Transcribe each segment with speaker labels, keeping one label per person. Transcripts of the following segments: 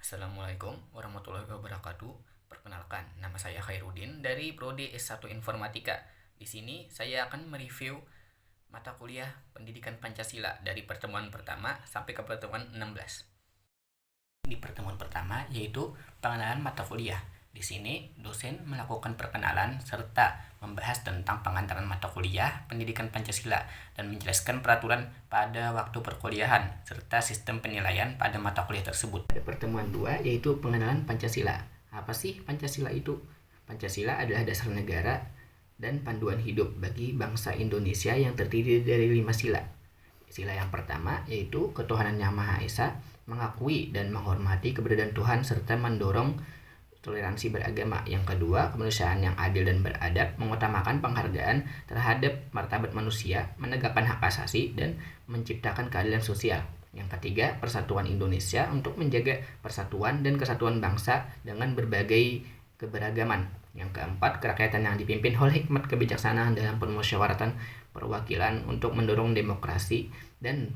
Speaker 1: Assalamualaikum warahmatullahi wabarakatuh. Perkenalkan, nama saya Khairuddin dari Prodi S1 Informatika. Di sini saya akan mereview mata kuliah Pendidikan Pancasila dari pertemuan pertama sampai ke pertemuan 16. Di pertemuan pertama yaitu pengenalan mata kuliah. Di sini dosen melakukan perkenalan serta membahas tentang pengantaran mata kuliah Pendidikan Pancasila dan menjelaskan peraturan pada waktu perkuliahan serta sistem penilaian pada mata kuliah tersebut. Pada pertemuan 2 yaitu pengenalan Pancasila. Apa sih Pancasila itu? Pancasila adalah dasar negara dan panduan hidup bagi bangsa Indonesia yang terdiri dari 5 sila. Sila yang pertama yaitu ketuhanan yang Maha Esa, mengakui dan menghormati keberadaan Tuhan serta mendorong toleransi beragama. Yang kedua, kemanusiaan yang adil dan beradab, mengutamakan penghargaan terhadap martabat manusia, menegakkan hak asasi, dan menciptakan keadilan sosial. Yang ketiga, persatuan Indonesia untuk menjaga persatuan dan kesatuan bangsa dengan berbagai keberagaman. Yang keempat, kerakyatan yang dipimpin oleh hikmat kebijaksanaan dalam permusyawaratan perwakilan untuk mendorong demokrasi dan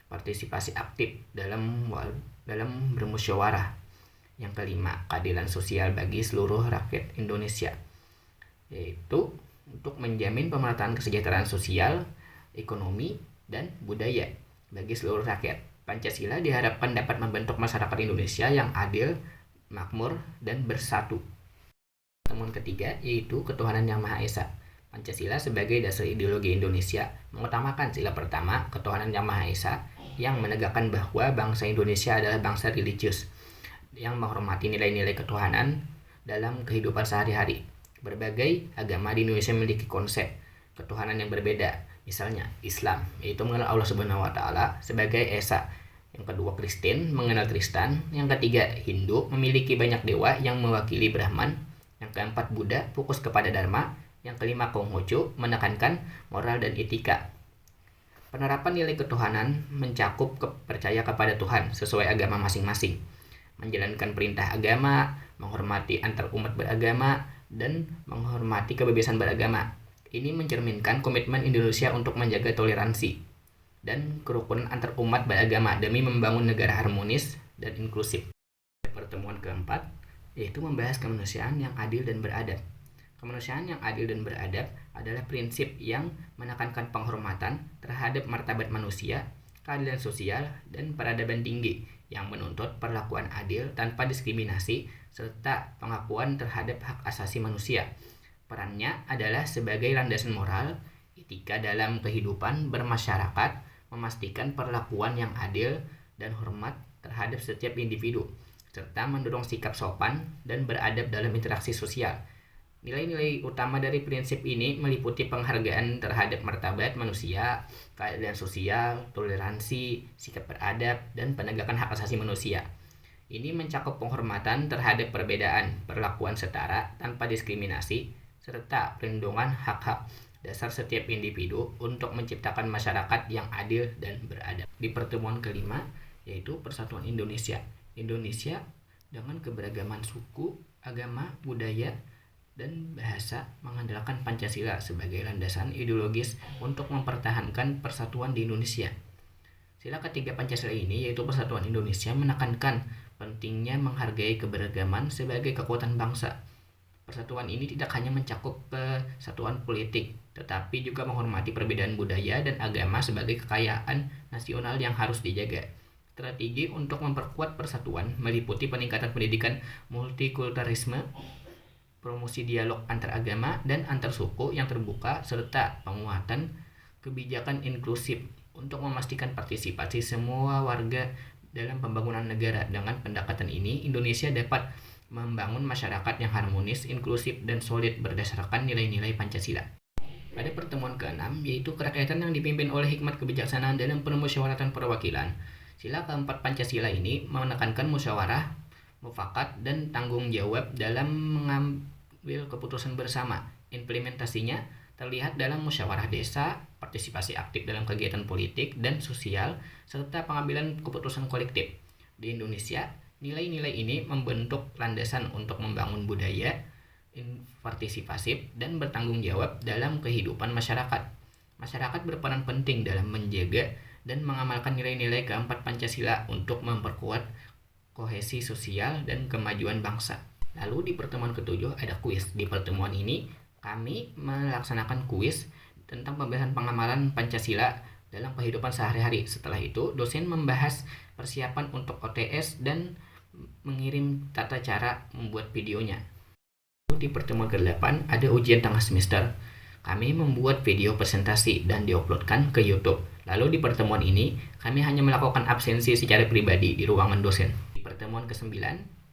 Speaker 1: partisipasi aktif dalam bermusyawarah. Yang kelima, keadilan sosial bagi seluruh rakyat Indonesia, yaitu untuk menjamin pemerataan kesejahteraan sosial, ekonomi, dan budaya bagi seluruh rakyat. Pancasila diharapkan dapat membentuk masyarakat Indonesia yang adil, makmur, dan bersatu. Pertemuan ketiga yaitu ketuhanan yang Maha Esa. Pancasila sebagai dasar ideologi Indonesia mengutamakan sila pertama, ketuhanan yang Maha Esa, yang menegakkan bahwa bangsa Indonesia adalah bangsa religius yang menghormati nilai-nilai ketuhanan dalam kehidupan sehari-hari. Berbagai agama di Indonesia memiliki konsep ketuhanan yang berbeda. Misalnya Islam, yaitu mengenal Allah Subhanahu wa taala sebagai Esa. Yang kedua, Kristen mengenal Tristan. Yang ketiga, Hindu memiliki banyak dewa yang mewakili Brahman. Yang keempat, Buddha fokus kepada Dharma. Yang kelima, Konghucu menekankan moral dan etika. Penerapan nilai ketuhanan mencakup percaya kepada Tuhan sesuai agama masing-masing, menjalankan perintah agama, menghormati antar umat beragama, dan menghormati kebebasan beragama. Ini mencerminkan komitmen Indonesia untuk menjaga toleransi dan kerukunan antar umat beragama demi membangun negara harmonis dan inklusif. Pertemuan keempat yaitu membahas kemanusiaan yang adil dan beradab. Kemanusiaan yang adil dan beradab adalah prinsip yang menekankan penghormatan terhadap martabat manusia, keadilan sosial, dan peradaban tinggi yang menuntut perlakuan adil tanpa diskriminasi serta pengakuan terhadap hak asasi manusia. Perannya adalah sebagai landasan moral, etika dalam kehidupan bermasyarakat, memastikan perlakuan yang adil dan hormat terhadap setiap individu, serta mendorong sikap sopan dan beradab dalam interaksi sosial. Nilai-nilai utama dari prinsip ini meliputi penghargaan terhadap martabat manusia, keadilan sosial, toleransi, sikap beradab, dan penegakan hak asasi manusia. Ini mencakup penghormatan terhadap perbedaan, perlakuan setara tanpa diskriminasi, serta perlindungan hak-hak dasar setiap individu untuk menciptakan masyarakat yang adil dan beradab. Di pertemuan kelima, yaitu Persatuan Indonesia. Indonesia dengan keberagaman suku, agama, budaya, dan bahasa mengandalkan Pancasila sebagai landasan ideologis untuk mempertahankan persatuan di Indonesia. Sila ketiga Pancasila ini yaitu Persatuan Indonesia menekankan pentingnya menghargai keberagaman sebagai kekuatan bangsa. Persatuan ini tidak hanya mencakup kesatuan politik, tetapi juga menghormati perbedaan budaya dan agama sebagai kekayaan nasional yang harus dijaga. Strategi untuk memperkuat persatuan meliputi peningkatan pendidikan multikulturalisme, promosi dialog antar agama dan antar suku yang terbuka, serta penguatan kebijakan inklusif untuk memastikan partisipasi semua warga dalam pembangunan negara. Dengan pendekatan ini, Indonesia dapat membangun masyarakat yang harmonis, inklusif, dan solid berdasarkan nilai-nilai Pancasila. Pada pertemuan ke-6, yaitu kerakyatan yang dipimpin oleh hikmat kebijaksanaan dalam permusyawaratan perwakilan. Sila keempat Pancasila ini menekankan musyawarah, mufakat, dan tanggung jawab dalam mengambil keputusan bersama. Implementasinya terlihat dalam musyawarah desa, partisipasi aktif dalam kegiatan politik dan sosial, serta pengambilan keputusan kolektif. Di Indonesia, nilai-nilai ini membentuk landasan untuk membangun budaya partisipasif dan bertanggung jawab dalam kehidupan masyarakat. Masyarakat berperan penting dalam menjaga dan mengamalkan nilai-nilai keempat Pancasila untuk memperkuat kohesi sosial, dan kemajuan bangsa. Lalu di pertemuan ketujuh ada kuis. Di pertemuan ini kami melaksanakan kuis tentang pembahasan pengamalan Pancasila dalam kehidupan sehari-hari. Setelah itu, dosen membahas persiapan untuk OTS dan mengirim tata cara membuat videonya. Di pertemuan ke-8 ada ujian tengah semester. Kami membuat video presentasi dan diuploadkan ke YouTube. Lalu di pertemuan ini, kami hanya melakukan absensi secara pribadi di ruangan dosen. Di pertemuan ke-9,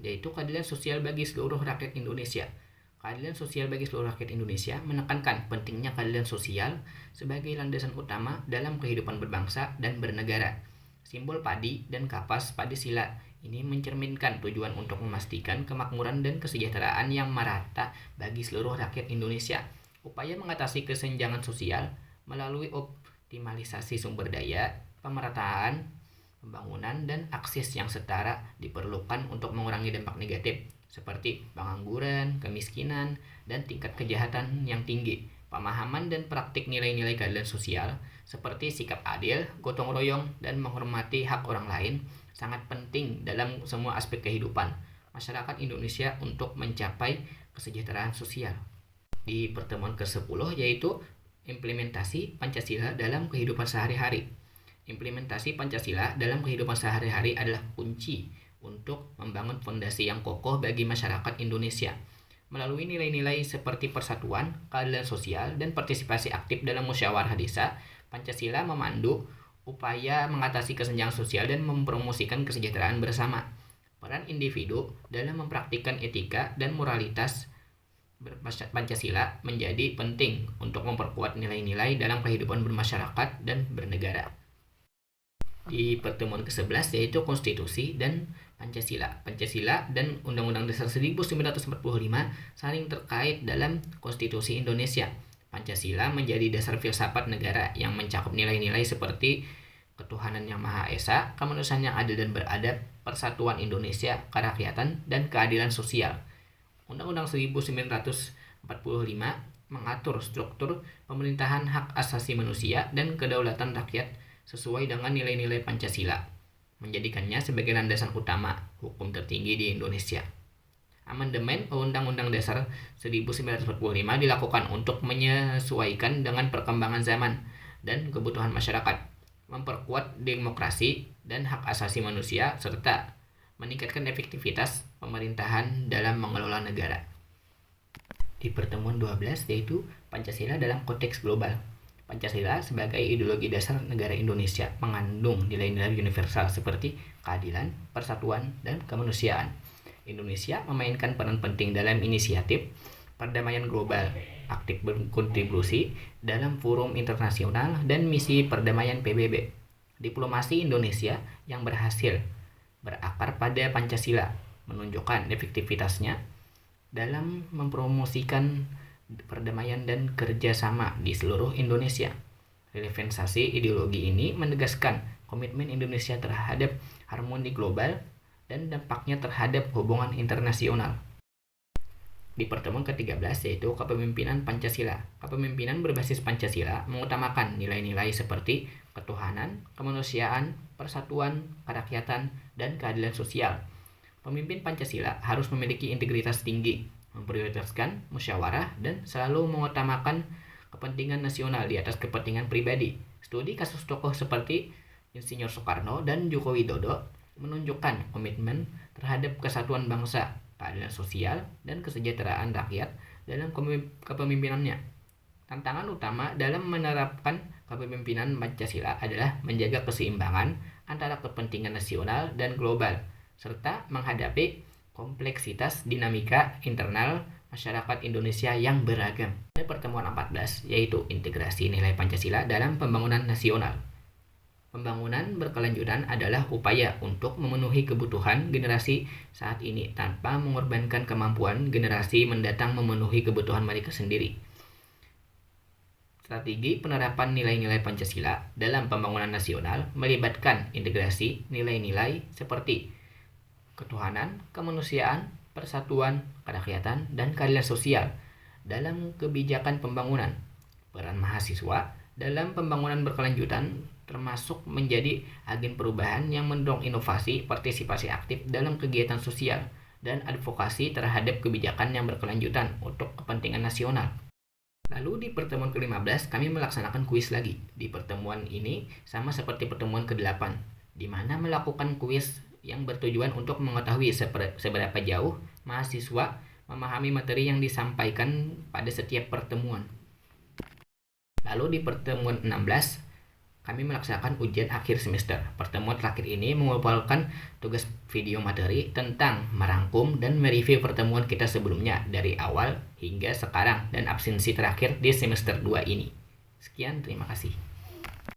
Speaker 1: yaitu keadilan sosial bagi seluruh rakyat Indonesia. Keadilan sosial bagi seluruh rakyat Indonesia menekankan pentingnya keadilan sosial sebagai landasan utama dalam kehidupan berbangsa dan bernegara. Simbol padi dan kapas padi sila ini mencerminkan tujuan untuk memastikan kemakmuran dan kesejahteraan yang merata bagi seluruh rakyat Indonesia. Upaya mengatasi kesenjangan sosial melalui optimalisasi sumber daya, pemerataan, pembangunan, dan akses yang setara diperlukan untuk mengurangi dampak negatif seperti pengangguran, kemiskinan, dan tingkat kejahatan yang tinggi. Pemahaman dan praktik nilai-nilai keadilan sosial seperti sikap adil, gotong royong, dan menghormati hak orang lain sangat penting dalam semua aspek kehidupan masyarakat Indonesia untuk mencapai kesejahteraan sosial. Di pertemuan ke-10 yaitu implementasi Pancasila dalam kehidupan sehari-hari. Implementasi Pancasila dalam kehidupan sehari-hari adalah kunci untuk membangun fondasi yang kokoh bagi masyarakat Indonesia. Melalui nilai-nilai seperti persatuan, keadilan sosial, dan partisipasi aktif dalam musyawarah desa, Pancasila memandu upaya mengatasi kesenjangan sosial dan mempromosikan kesejahteraan bersama. Peran individu dalam mempraktikkan etika dan moralitas Pancasila menjadi penting untuk memperkuat nilai-nilai dalam kehidupan bermasyarakat dan bernegara. Di pertemuan ke-11 yaitu Konstitusi dan Pancasila. Pancasila dan Undang-Undang Dasar 1945 saling terkait dalam Konstitusi Indonesia. Pancasila menjadi dasar filsafat negara yang mencakup nilai-nilai seperti ketuhanan yang Maha Esa, kemanusiaan yang adil dan beradab, persatuan Indonesia, kerakyatan, dan keadilan sosial. Undang-Undang 1945 mengatur struktur pemerintahan, hak asasi manusia, dan kedaulatan rakyat sesuai dengan nilai-nilai Pancasila, menjadikannya sebagai landasan utama hukum tertinggi di Indonesia. Amandemen Undang-Undang Dasar 1945 dilakukan untuk menyesuaikan dengan perkembangan zaman dan kebutuhan masyarakat, memperkuat demokrasi dan hak asasi manusia, serta meningkatkan efektivitas pemerintahan dalam mengelola negara. Di pertemuan 12 yaitu Pancasila dalam konteks global. Pancasila sebagai ideologi dasar negara Indonesia mengandung nilai-nilai universal seperti keadilan, persatuan, dan kemanusiaan. Indonesia memainkan peran penting dalam inisiatif perdamaian global, aktif berkontribusi dalam forum internasional dan misi perdamaian PBB. Diplomasi Indonesia yang berhasil berakar pada Pancasila menunjukkan efektivitasnya dalam mempromosikan perdamaian dan kerjasama di seluruh Indonesia. Relevansasi ideologi ini menegaskan komitmen Indonesia terhadap harmoni global dan dampaknya terhadap hubungan internasional. Di pertemuan ke-13 yaitu Kepemimpinan Pancasila. Kepemimpinan berbasis Pancasila mengutamakan nilai-nilai seperti ketuhanan, kemanusiaan, persatuan, kerakyatan, dan keadilan sosial. Pemimpin Pancasila harus memiliki integritas tinggi, memprioritaskan musyawarah, dan selalu mengutamakan kepentingan nasional di atas kepentingan pribadi. Studi kasus tokoh seperti Insinyur Soekarno dan Joko Widodo menunjukkan komitmen terhadap kesatuan bangsa, keadilan sosial, dan kesejahteraan rakyat dalam kepemimpinannya. Tantangan utama dalam menerapkan kepemimpinan Pancasila adalah menjaga keseimbangan antara kepentingan nasional dan global, serta menghadapi kompleksitas dinamika internal masyarakat Indonesia yang beragam. Pada pertemuan 14 yaitu integrasi nilai Pancasila dalam pembangunan nasional. Pembangunan berkelanjutan adalah upaya untuk memenuhi kebutuhan generasi saat ini tanpa mengorbankan kemampuan generasi mendatang memenuhi kebutuhan mereka sendiri. Strategi penerapan nilai-nilai Pancasila dalam pembangunan nasional melibatkan integrasi nilai-nilai seperti ketuhanan, kemanusiaan, persatuan, kerakyatan, dan keadilan sosial dalam kebijakan pembangunan. Peran mahasiswa dalam pembangunan berkelanjutan termasuk menjadi agen perubahan yang mendorong inovasi, partisipasi aktif dalam kegiatan sosial, dan advokasi terhadap kebijakan yang berkelanjutan untuk kepentingan nasional. Lalu di pertemuan ke-15 kami melaksanakan kuis lagi. Di pertemuan ini sama seperti pertemuan ke-8, di mana melakukan kuis yang bertujuan untuk mengetahui seberapa jauh mahasiswa memahami materi yang disampaikan pada setiap pertemuan. Lalu di pertemuan 16 kami melaksanakan ujian akhir semester. Pertemuan terakhir ini mengumpulkan tugas video materi tentang merangkum dan mereview pertemuan kita sebelumnya dari awal hingga sekarang dan absensi terakhir di semester 2 ini. Sekian, terima kasih.